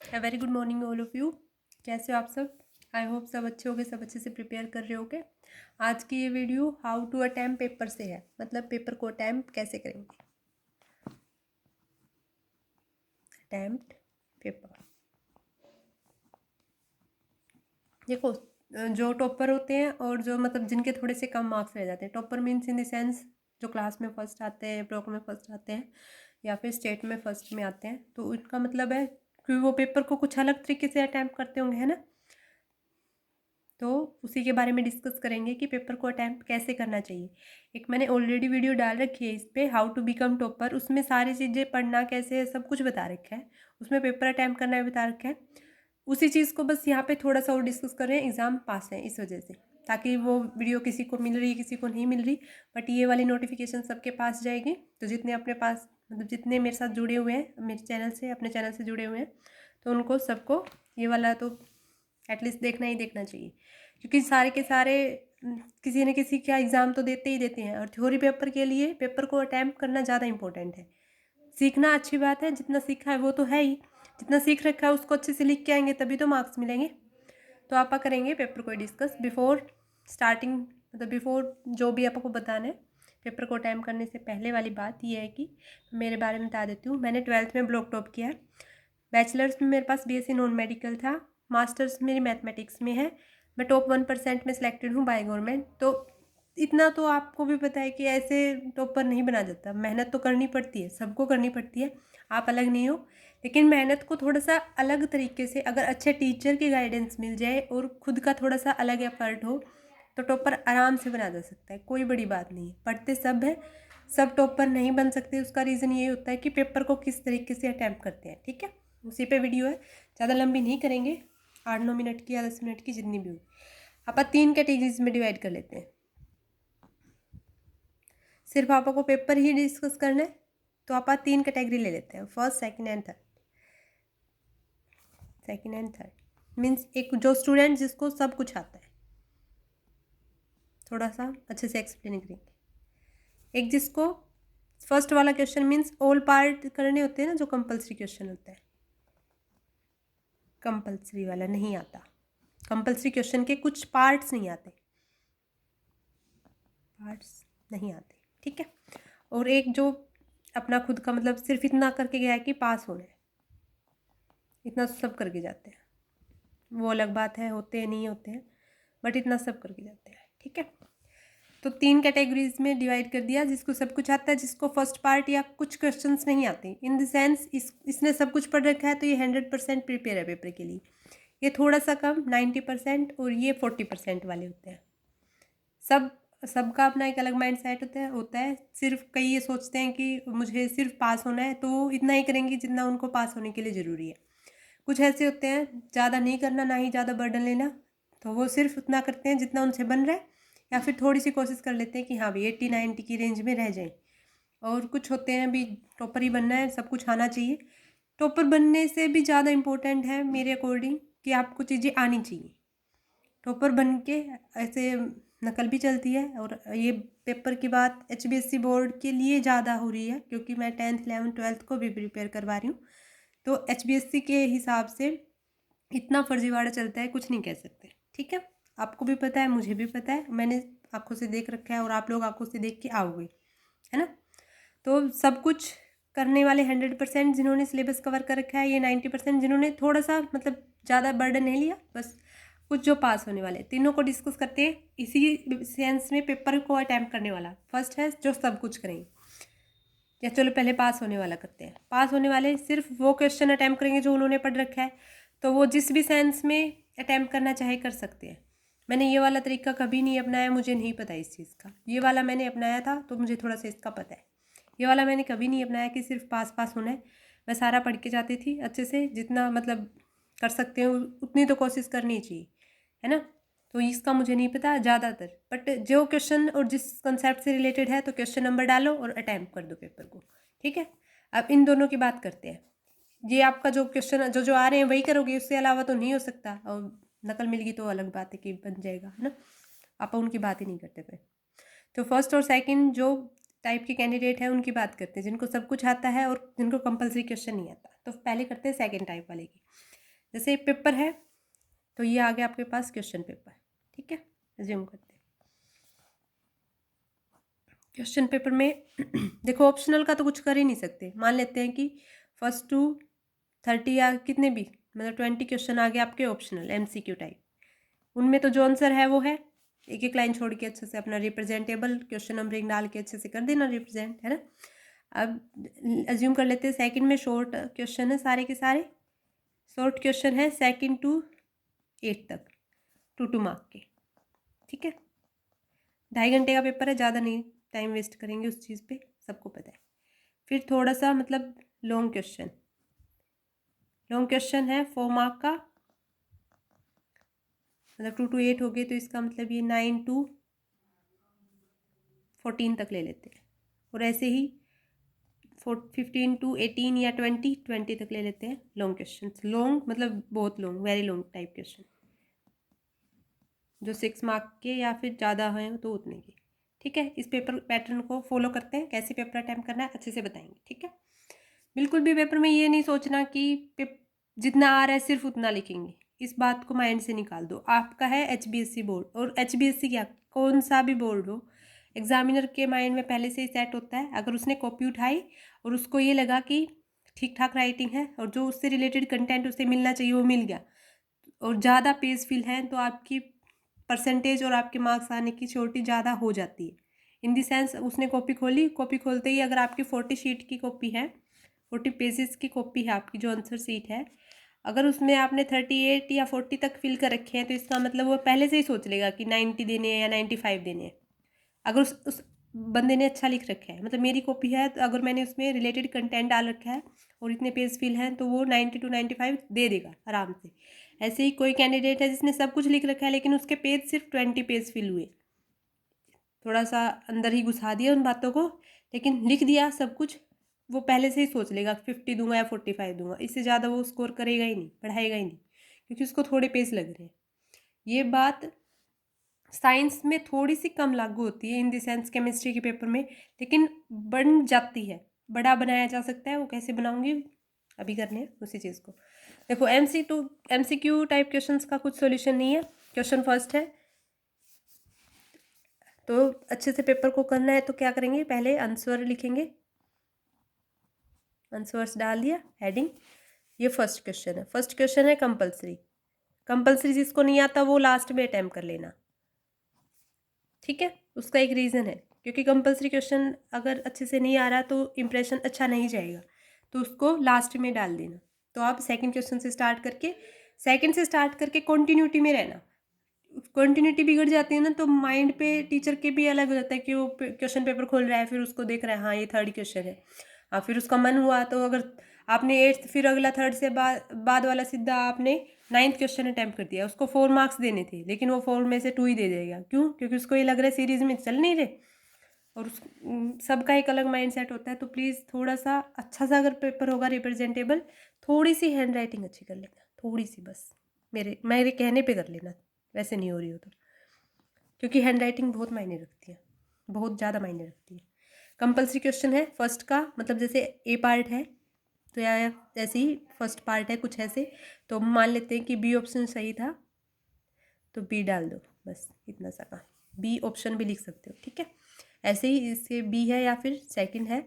Very good morning all of you. कैसे हो आप सब? आई होप सब अच्छे होंगे, सब अच्छे से प्रिपेयर कर रहे होगे। आज की ये video how to attempt paper से है, मतलब पेपर को अटैम्प्ट कैसे करेंगे। अटैम्प्ट पेपर, देखो जो टॉपर होते हैं और जो मतलब जिनके थोड़े से कम मार्क्स रह जाते हैं, topper means in the sense जो क्लास में फर्स्ट आते हैं, ब्लॉक में फर्स्ट आते हैं या फिर स्टेट में फर्स्ट में आते हैं, तो उनका मतलब है कि वो पेपर को कुछ अलग तरीके से अटैम्प्ट करते होंगे, है ना। तो उसी के बारे में डिस्कस करेंगे कि पेपर को अटैम्प्ट कैसे करना चाहिए। एक मैंने ऑलरेडी वीडियो डाल रखी है इस पर, हाउ टू बिकम टॉपर। उसमें सारी चीज़ें पढ़ना कैसे है सब कुछ बता रखा है, उसमें पेपर अटैम्प्ट करना भी बता रखा है। उसी चीज़ को बस यहाँ पे थोड़ा सा और डिस्कस कर रहे हैं, एग्ज़ाम पास है इस वजह से, ताकि वो वीडियो किसी को मिल रही है किसी को नहीं मिल रही, बट ये वाली नोटिफिकेशन सबके पास जाएगी। तो जितने अपने पास मतलब जितने मेरे साथ जुड़े हुए हैं मेरे चैनल से, अपने चैनल से जुड़े हुए हैं, तो उनको सबको ये वाला तो एटलीस्ट देखना ही देखना चाहिए, क्योंकि सारे के सारे किसी न किसी का एग्ज़ाम तो देते ही देते हैं। और थ्योरी पेपर के लिए पेपर को अटैम्प्ट करना ज़्यादा इंपॉर्टेंट है। सीखना अच्छी बात है, जितना सीखा है वो तो है ही, जितना सीख रखा है उसको अच्छे से लिख के आएंगे तभी तो मार्क्स मिलेंगे। तो आप करेंगे पेपर को डिस्कस बिफोर स्टार्टिंग, मतलब बिफोर जो भी आपको बताना है। पेपर को अटैम्प्ट करने से पहले वाली बात ये है कि मेरे बारे में बता देती हूँ। मैंने 12th में ब्लॉक टॉप किया है। बैचलर्स में मेरे पास बीएससी नॉन मेडिकल था। मास्टर्स मेरी मैथमेटिक्स में है। मैं टॉप 1% में सिलेक्टेड हूँ बाय गवर्नमेंट। तो इतना तो आपको भी पता है कि ऐसे टॉपर नहीं बना जाता, मेहनत तो करनी पड़ती है, सबको करनी पड़ती है, आप अलग नहीं हो। लेकिन मेहनत को थोड़ा सा अलग तरीके से अगर अच्छे टीचर की गाइडेंस मिल जाए और खुद का थोड़ा सा अलग एफर्ट हो तो टॉपर आराम से बना जा सकता है, कोई बड़ी बात नहीं है। पढ़ते सब है, सब टॉपर नहीं बन सकते। उसका रीज़न ये होता है कि पेपर को किस तरीके से अटैम्प्ट करते हैं, ठीक है। उसी पे वीडियो है, ज़्यादा लंबी नहीं करेंगे, 8-9 मिनट की या 10 मिनट की जितनी भी होगी। आप 3 कैटेगरीज में डिवाइड कर लेते हैं। सिर्फ आपको पेपर ही डिस्कस करना है तो आप 3 कैटेगरी ले लेते हैं, first second and third. Second and third means एक जो स्टूडेंट जिसको सब कुछ आता है, थोड़ा सा अच्छे से एक्सप्लेन करेंगे। एक जिसको फर्स्ट वाला क्वेश्चन मीन्स ऑल पार्ट करने होते हैं ना, जो कंपलसरी क्वेश्चन होता है, कंपलसरी वाला नहीं आता। कंपलसरी क्वेश्चन के कुछ पार्ट्स नहीं आते, पार्ट्स नहीं आते, ठीक है। और एक जो अपना खुद का मतलब सिर्फ इतना करके गया है कि पास होना है, इतना सब करके जाते हैं, वो अलग बात है, होते हैं नहीं होते हैं, बट इतना सब करके जाते हैं, ठीक है। तो 3 कैटेगरीज में डिवाइड कर दिया, जिसको सब कुछ आता है, जिसको फर्स्ट पार्ट या कुछ क्वेश्चंस नहीं आते। इन द सेंस इसने सब कुछ पढ़ रखा है तो ये 100% प्रिपेयर है पेपर के लिए। ये थोड़ा सा कम 90% और ये 40% वाले होते हैं। सब सबका अपना एक अलग माइंड सेट होता है। सिर्फ कई ये सोचते हैं कि मुझे सिर्फ पास होना है, तो वो इतना ही करेंगे जितना उनको पास होने के लिए ज़रूरी है। कुछ ऐसे होते हैं ज़्यादा नहीं करना, ना ही ज़्यादा बर्डन लेना, तो वो सिर्फ उतना करते हैं जितना उनसे बन रहा है, या फिर थोड़ी सी कोशिश कर लेते हैं कि हाँ भाई 80-90 की रेंज में रह जाएं। और कुछ होते हैं भी टॉपर ही बनना है, सब कुछ आना चाहिए। टॉपर बनने से भी ज़्यादा इम्पोर्टेंट है मेरे अकॉर्डिंग कि आपको चीज़ें आनी चाहिए। टॉपर बन के ऐसे नकल भी चलती है। और ये पेपर की बात HBSC बोर्ड के लिए ज़्यादा हो रही है, क्योंकि मैं 10th 11th 12th को भी प्रिपेयर करवा रही हूँ। तो HBSC के हिसाब से इतना फर्जीवाड़ा चलता है, कुछ नहीं कह सकते, ठीक है। आपको भी पता है, मुझे भी पता है, मैंने आंखों से देख रखा है और आप लोग आंखों से देख के आओगे, है ना। तो सब कुछ करने वाले 100% जिन्होंने सिलेबस कवर कर रखा है, ये 90% जिन्होंने थोड़ा सा मतलब ज़्यादा बर्डन नहीं लिया, बस कुछ जो पास होने वाले, तीनों को डिस्कस करते हैं इसी सेंस में। पेपर को अटैम्प्ट करने वाला फर्स्ट है जो सब कुछ करेंगे, या चलो पहले पास होने वाला करते हैं। पास होने वाले सिर्फ वो क्वेश्चन अटैम्प्ट करेंगे जो उन्होंने पढ़ रखा है, तो वो जिस भी सेंस में अटैम्प्ट करना चाहे कर सकते हैं। मैंने ये वाला तरीका कभी नहीं अपनाया, मुझे नहीं पता इस चीज़ का। ये वाला मैंने अपनाया था तो मुझे थोड़ा सा इसका पता है। ये वाला मैंने कभी नहीं अपनाया कि सिर्फ पास पास होना है। मैं सारा पढ़ के जाती थी अच्छे से, जितना मतलब कर सकते हो उतनी तो कोशिश करनी चाहिए, है ना। तो इसका मुझे नहीं पता ज़्यादातर, बट जो क्वेश्चन और जिस कंसेप्ट से रिलेटेड है तो क्वेश्चन नंबर डालो और अटैम्प्ट कर दो पेपर को, ठीक है। अब इन दोनों की बात करते हैं। ये आपका जो क्वेश्चन जो जो आ रहे हैं वही करोगे, उससे अलावा तो नहीं हो सकता। और नकल मिल गई तो अलग बात है कि बन जाएगा, है ना। आप उनकी बात ही नहीं करते पे। तो फर्स्ट और सेकंड जो टाइप के कैंडिडेट हैं उनकी बात करते हैं, जिनको सब कुछ आता है और जिनको कंपलसरी क्वेश्चन नहीं आता। तो पहले करते हैं सेकंड टाइप वाले की। जैसे पेपर है तो ये आ गया आपके पास क्वेश्चन पेपर, ठीक है। रिज्यूम करते हैं क्वेश्चन पेपर में। देखो ऑप्शनल का तो कुछ कर ही नहीं सकते, मान लेते हैं कि फर्स्ट टू 30 या कितने भी मतलब 20 क्वेश्चन आ गए आपके ऑप्शनल MCQ टाइप, उनमें तो जो आंसर है वो है, एक एक लाइन छोड़ के अच्छे से अपना रिप्रेजेंटेबल क्वेश्चन नंबरिंग डाल के अच्छे से कर देना रिप्रेजेंट, है ना। अब अज्यूम कर लेते हैं सेकंड में शॉर्ट क्वेश्चन है, सारे के सारे शॉर्ट क्वेश्चन है 2 to 8 तक, 2 मार्क के, ठीक है। 2.5 घंटे का पेपर है, ज़्यादा नहीं टाइम वेस्ट करेंगे उस चीज़ पे, सबको पता है। फिर थोड़ा सा मतलब लॉन्ग क्वेश्चन है 4 मार्क का, मतलब 2 to 8 हो गए, तो इसका मतलब ये 9 to 14 तक ले लेते हैं। और ऐसे ही 15 to 18 या 20 तक ले लेते हैं लॉन्ग क्वेश्चन। लॉन्ग मतलब बहुत long, very long type question, जो 6 मार्क के या फिर ज़्यादा हैं तो उतने के, ठीक है। इस पेपर पैटर्न को फॉलो करते हैं, कैसे पेपर अटैम्प्ट करना है अच्छे से बताएंगे, ठीक है। बिल्कुल भी पेपर में ये नहीं सोचना कि जितना आ रहा है सिर्फ उतना लिखेंगे, इस बात को माइंड से निकाल दो। आपका है HBSC बोर्ड, और HBSC क्या कौन सा भी बोर्ड हो, एग्जामिनर के माइंड में पहले से ही सेट होता है। अगर उसने कॉपी उठाई और उसको ये लगा कि ठीक ठाक राइटिंग है और जो उससे रिलेटेड कंटेंट उसे मिलना चाहिए वो मिल गया, और ज़्यादा पेज फिल है, तो आपकी परसेंटेज और आपके मार्क्स आने की श्योरिटी ज़्यादा हो जाती है। इन द सेंस उसने कॉपी खोली, कॉपी खोलते ही अगर आपकी 40 शीट की कॉपी है, 40 पेजेस की कॉपी है आपकी जो आंसर सीट है, अगर उसमें आपने 38 या 40 तक फिल कर रखे हैं, तो इसका मतलब वो पहले से ही सोच लेगा कि 90 देने हैं या 95 देने हैं। अगर उस बंदे ने अच्छा लिख रखा है, मतलब मेरी कॉपी है, तो अगर मैंने उसमें रिलेटेड कंटेंट डाल रखा है और इतने पेज फिल हैं, तो वो 90 to 95 दे देगा आराम से। ऐसे ही कोई कैंडिडेट है जिसने सब कुछ लिख रखा है लेकिन उसके पेज सिर्फ 20 पेज फिल हुए, थोड़ा सा अंदर ही घुसा दिया उन बातों को, लेकिन लिख दिया सब कुछ, वो पहले से ही सोच लेगा 50 दूंगा या 45 दूंगा, इससे ज़्यादा वो स्कोर करेगा ही नहीं, पढ़ाएगा ही नहीं, क्योंकि उसको थोड़े पेज लग रहे हैं। ये बात साइंस में थोड़ी सी कम लागू होती है, इन द सेंस केमिस्ट्री के पेपर में, लेकिन बन जाती है, बड़ा बनाया जा सकता है। वो कैसे बनाऊंगी अभी करने हैं उसी चीज़ को। देखो MCQ टाइप क्वेश्चंस का कुछ सॉल्यूशन नहीं है। क्वेश्चन फर्स्ट है तो अच्छे से पेपर को करना है, तो क्या करेंगे, पहले आंसर लिखेंगे, आंसर्स डाल दिया हेडिंग। ये फर्स्ट क्वेश्चन है, फर्स्ट क्वेश्चन है कंपल्सरी जिसको नहीं आता वो लास्ट में अटैम्प्ट कर लेना, ठीक है। उसका एक रीज़न है, क्योंकि कंपल्सरी क्वेश्चन अगर अच्छे से नहीं आ रहा तो इम्प्रेशन अच्छा नहीं जाएगा, तो उसको लास्ट में डाल देना। तो आप सेकंड क्वेश्चन से स्टार्ट करके कंटिन्यूटी में रहना। कंटिन्यूटी बिगड़ जाती है ना, तो माइंड पे टीचर के भी अलग हो जाता है कि वो क्वेश्चन पेपर खोल रहा है, फिर उसको देख रहा है, हाँ ये थर्ड क्वेश्चन है, हाँ फिर उसका मन हुआ तो अगर आपने 8th फिर अगला थर्ड से बाद वाला सीधा आपने 9th क्वेश्चन अटैम्प्ट कर दिया, उसको 4 मार्क्स देने थे लेकिन वो 4 में से 2 ही दे देगा, क्यों, क्योंकि उसको ये लग रहा है सीरीज में चल नहीं रहे, और सबका एक अलग माइंड सेट होता है। तो प्लीज़ थोड़ा सा अच्छा सा अगर पेपर होगा रिप्रेजेंटेबल, थोड़ी सी हैंड राइटिंग अच्छी कर लेना, थोड़ी सी बस, मेरे कहने पे कर लेना, वैसे नहीं हो रही हो तो, क्योंकि हैंड राइटिंग बहुत मायने रखती है, बहुत ज़्यादा मायने रखती है। कंपल्सरी क्वेश्चन है फर्स्ट का, मतलब जैसे ए पार्ट है तो या ऐसे ही फर्स्ट पार्ट है कुछ ऐसे, तो मान लेते हैं कि बी ऑप्शन सही था तो बी डाल दो, बस इतना सा काम, बी ऑप्शन भी लिख सकते हो, ठीक है। ऐसे ही इससे बी है या फिर सेकंड है,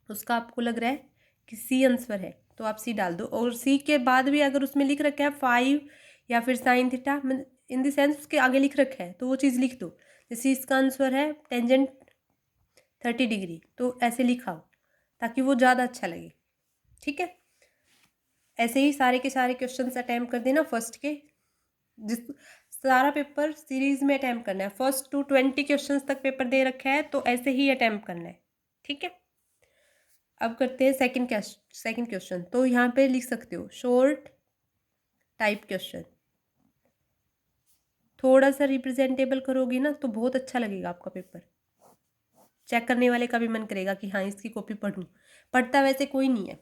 उसका आपको लग रहा है कि सी आंसर है तो आप सी डाल दो, और सी के बाद भी अगर उसमें लिख रखा है 5 या फिर sine theta, in the sense उसके आगे लिख रखा है तो वो चीज़ लिख दो। जैसे इसका आंसर है टेंजेंट 30 डिग्री, तो ऐसे लिखा हो ताकि वो ज़्यादा अच्छा लगे, ठीक है। ऐसे ही सारे के सारे क्वेश्चंस अटैम्प्ट कर देना फर्स्ट के, जिस सारा पेपर सीरीज में अटैम्प्ट करना है, फर्स्ट टू 20 क्वेश्चंस तक पेपर दे रखा है तो ऐसे ही अटैम्प्ट करना है, ठीक है। अब करते हैं सेकंड क्वेश्चन, तो यहाँ पे लिख सकते हो शॉर्ट टाइप क्वेश्चन, थोड़ा सा रिप्रेजेंटेबल करोगे ना तो बहुत अच्छा लगेगा आपका पेपर, चेक करने वाले का भी मन करेगा कि हाँ इसकी कॉपी पढूं। पढ़ता वैसे कोई नहीं है,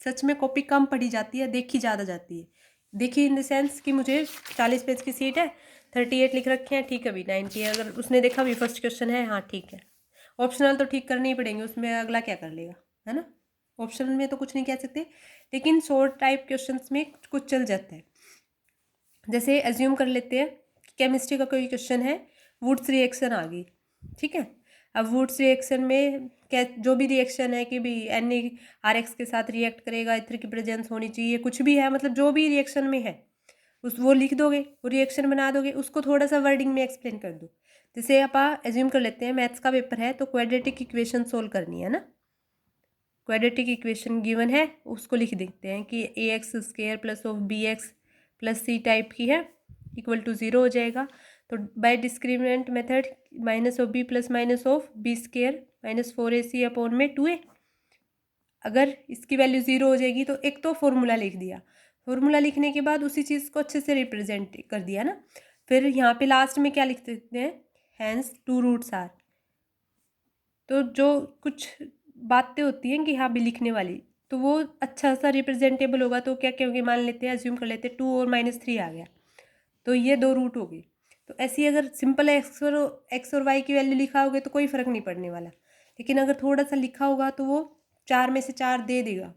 सच में कॉपी कम पढ़ी जाती है, देखी ज़्यादा जाती है। देखी इन द सेंस कि मुझे 40 पेज की सीट है, 38 लिख रखे हैं, ठीक है, अभी 90 है, अगर उसने देखा भी फर्स्ट क्वेश्चन है, हाँ ठीक है, ऑप्शनल तो ठीक करने ही पड़ेंगे, उसमें अगला क्या कर लेगा, है ना। ऑप्शन में तो कुछ नहीं कह सकते, लेकिन शॉर्ट टाइप क्वेश्चंस में कुछ चल जाता है। जैसे एज्यूम कर लेते हैं कि केमिस्ट्री का कोई क्वेश्चन है, वुड्स रिएक्शन आ गई, ठीक है। अब वुड्स रिएक्शन में क्या, जो भी रिएक्शन है कि भी NaRX के साथ रिएक्ट करेगा, इथर की प्रेजेंस होनी चाहिए, कुछ भी है, मतलब जो भी रिएक्शन में है उस वो लिख दोगे, वो रिएक्शन बना दोगे, उसको थोड़ा सा वर्डिंग में एक्सप्लेन कर दो। जैसे आप एज्यूम कर लेते हैं मैथ्स का पेपर है तो क्वाड्रेटिक इक्वेशन सोल्व करनी है ना, क्वाड्रेटिक इक्वेशन गिवन है, उसको लिख देते हैं कि ax² plus of bx plus c type की है इक्वल टू 0 हो जाएगा। तो by discriminant method minus of b plus minus of b² minus 4ac upon में 2a। अगर इसकी वैल्यू 0 हो जाएगी तो एक तो फॉर्मूला लिख दिया, फॉर्मूला लिखने के बाद उसी चीज़ को अच्छे से रिप्रेजेंट कर दिया ना। फिर यहाँ पे लास्ट में क्या लिख देते हैं, हैंस 2 रूट्स आर। तो जो कुछ बातें होती हैं कि हाँ भी लिखने वाली, तो वो अच्छा सा रिप्रेजेंटेबल होगा। तो क्या कहोगे, मान लेते हैं, अज्यूम कर लेते हैं 2 और -3 आ गया, तो ये 2 रूट हो गई। तो ऐसी अगर सिंपल एक्स और वाई की वैल्यू लिखा होगे तो कोई फ़र्क नहीं पड़ने वाला, लेकिन अगर थोड़ा सा लिखा होगा तो वो 4 में से 4 दे देगा।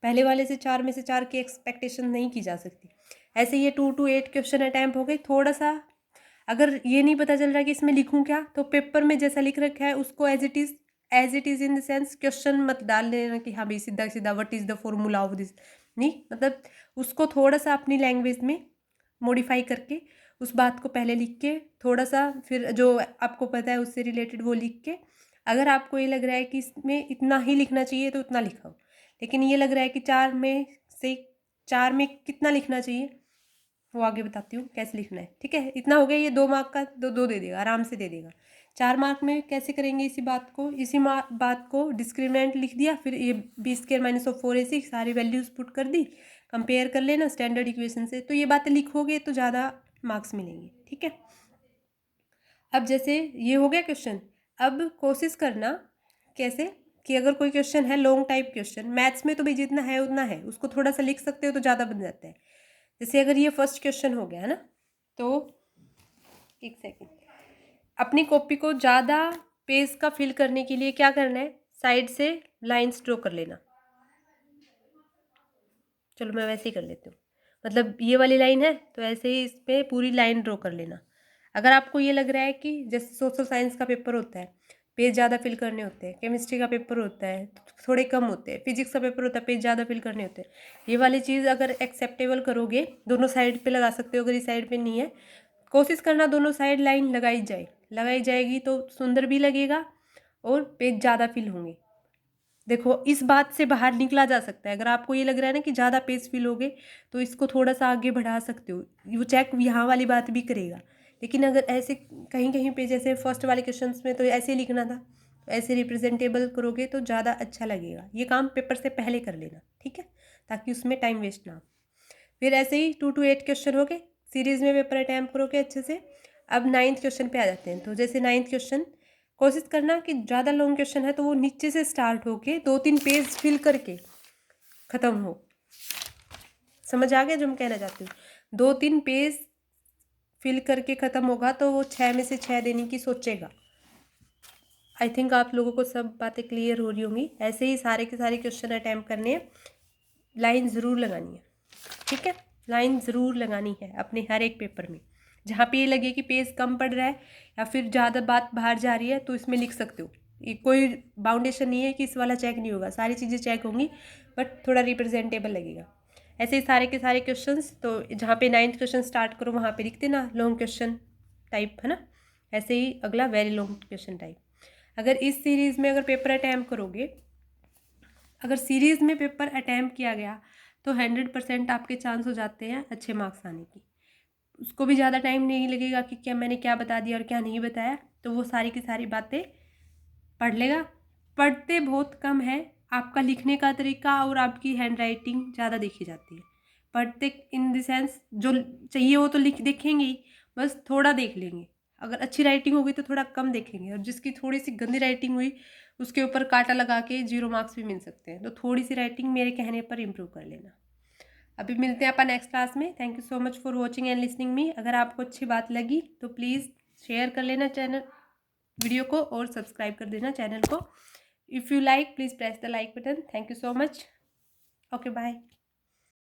पहले वाले से 4 में से 4 की एक्सपेक्टेशन नहीं की जा सकती। ऐसे ये 2 to 8 क्वेश्चन अटैम्प्ट हो गए। थोड़ा सा अगर ये नहीं पता चल रहा कि इसमें लिखूं क्या, तो पेपर में जैसा लिख रखा है उसको as it is in the sense question मत डाल लेना कि हाँ भाई सीधा सीधा what is the formula of this, नहीं, मतलब उसको थोड़ा सा अपनी लैंग्वेज में मॉडिफाई करके उस बात को पहले लिख के, थोड़ा सा फिर जो आपको पता है उससे रिलेटेड वो लिख के, अगर आपको ये लग रहा है कि इसमें इतना ही लिखना चाहिए तो उतना लिखाओ। लेकिन ये लग रहा है कि 4 में से 4 में कितना लिखना चाहिए वो आगे बताती हूँ कैसे लिखना है, ठीक है। इतना हो गया, ये 2 मार्क का 2 दे देगा, आराम से दे देगा। 4 मार्क में कैसे करेंगे इसी बात को डिस्क्रिमिनेंट लिख दिया, फिर ये b² माइनस ऑफ 4ac सारी वैल्यूज पुट कर दी, कंपेयर कर लेना स्टैंडर्ड इक्वेशन से, तो ये बातें लिखोगे तो ज़्यादा मार्क्स मिलेंगे, ठीक है। अब जैसे ये हो गया क्वेश्चन, अब कोशिश करना कैसे कि अगर कोई क्वेश्चन है लॉन्ग टाइप क्वेश्चन, मैथ्स में तो भाई जितना है उतना है, उसको थोड़ा सा लिख सकते हो तो ज़्यादा बन जाता है। जैसे अगर ये फर्स्ट क्वेश्चन हो गया है ना, तो एक सेकेंड, अपनी कॉपी को ज़्यादा पेज का फिल करने के लिए क्या करना है, साइड से लाइंस ड्रॉ कर लेना। चलो मैं वैसे ही कर लेती हूँ, मतलब ये वाली लाइन है तो ऐसे ही इस पर पूरी लाइन ड्रॉ कर लेना। अगर आपको ये लग रहा है कि जैसे सोशल साइंस का पेपर होता है पेज ज़्यादा फिल करने होते हैं, केमिस्ट्री का पेपर होता है थोड़े कम होते हैं, फिजिक्स का पेपर होता है पेज ज़्यादा फिल करने होते हैं, ये वाली चीज़ अगर एक्सेप्टेबल करोगे दोनों साइड पे लगा सकते हो। अगर इस साइड पे नहीं है, कोशिश करना दोनों साइड लाइन लगाई जाएगी तो सुंदर भी लगेगा और पेज ज़्यादा फिल होंगे। देखो इस बात से बाहर निकला जा सकता है, अगर आपको ये लग रहा है ना कि ज़्यादा पेज फिल हो गए तो इसको थोड़ा सा आगे बढ़ा सकते हो, वो चेक यहाँ वाली बात भी करेगा। लेकिन अगर ऐसे कहीं कहीं पे जैसे फर्स्ट वाले क्वेश्चंस में तो ऐसे ही लिखना था, तो ऐसे रिप्रेजेंटेबल करोगे तो ज़्यादा अच्छा लगेगा। ये काम पेपर से पहले कर लेना, ठीक है, ताकि उसमें टाइम वेस्ट ना हो। फिर ऐसे ही 2 to 8 क्वेश्चन हो गए, सीरीज़ में पेपर अटैम्प्ट करोगे अच्छे से। अब 9th क्वेश्चन पे आ जाते हैं। तो जैसे 9th क्वेश्चन, कोशिश करना कि ज़्यादा लॉन्ग क्वेश्चन है तो वो नीचे से स्टार्ट होके 2-3 पेज फिल करके ख़त्म हो। समझ आ गया जो मैं कहना चाहती हूँ, 2-3 पेज फिल करके ख़त्म होगा तो वो 6 में से 6 देने की सोचेगा। आई थिंक आप लोगों को सब बातें क्लियर हो रही होंगी। ऐसे ही सारे के सारे क्वेश्चन अटैम्प्ट करने हैं, लाइन ज़रूर लगानी है, ठीक है, लाइन ज़रूर लगानी है अपने हर एक पेपर में। जहाँ पे ये लगे कि पेज कम पड़ रहा है या फिर ज़्यादा बात बाहर जा रही है तो इसमें लिख सकते हो। ये कोई बाउंडेशन नहीं है कि इस वाला चेक नहीं होगा, सारी चीज़ें चेक होंगी बट थोड़ा रिप्रेजेंटेबल लगेगा। ऐसे ही सारे के सारे क्वेश्चंस, तो जहाँ पे 9th क्वेश्चन स्टार्ट करो वहाँ पे लिख देना लॉन्ग क्वेश्चन टाइप, है ना। ऐसे ही अगला वेरी लॉन्ग क्वेश्चन टाइप। अगर इस सीरीज़ में अगर पेपर अटैम्प्ट करोगे, अगर सीरीज़ में पेपर अटैम्प्ट किया गया तो 100% आपके चांस हो जाते हैं अच्छे मार्क्स आने की। उसको भी ज़्यादा टाइम नहीं लगेगा कि क्या मैंने क्या बता दिया और क्या नहीं बताया, तो वो सारी की सारी बातें पढ़ लेगा। पढ़ते बहुत कम है, आपका लिखने का तरीका और आपकी हैंड राइटिंग ज़्यादा देखी जाती है। पढ़ते इन द सेंस जो चाहिए वो तो लिख देखेंगे ही, बस थोड़ा देख लेंगे। अगर अच्छी राइटिंग होगी तो थोड़ा कम देखेंगे, और जिसकी थोड़ी सी गंदी राइटिंग हुई उसके ऊपर कांटा लगा के 0 मार्क्स भी मिल सकते हैं। तो थोड़ी सी राइटिंग मेरे कहने पर इम्प्रूव कर लेना। अभी मिलते हैं अपन नेक्स्ट क्लास में। Thank you so much for watching and listening me. अगर आपको अच्छी बात लगी तो प्लीज़ शेयर कर लेना चैनल वीडियो को और सब्सक्राइब कर देना चैनल को। If you like, please press the like button. Thank you so much. Okay, bye.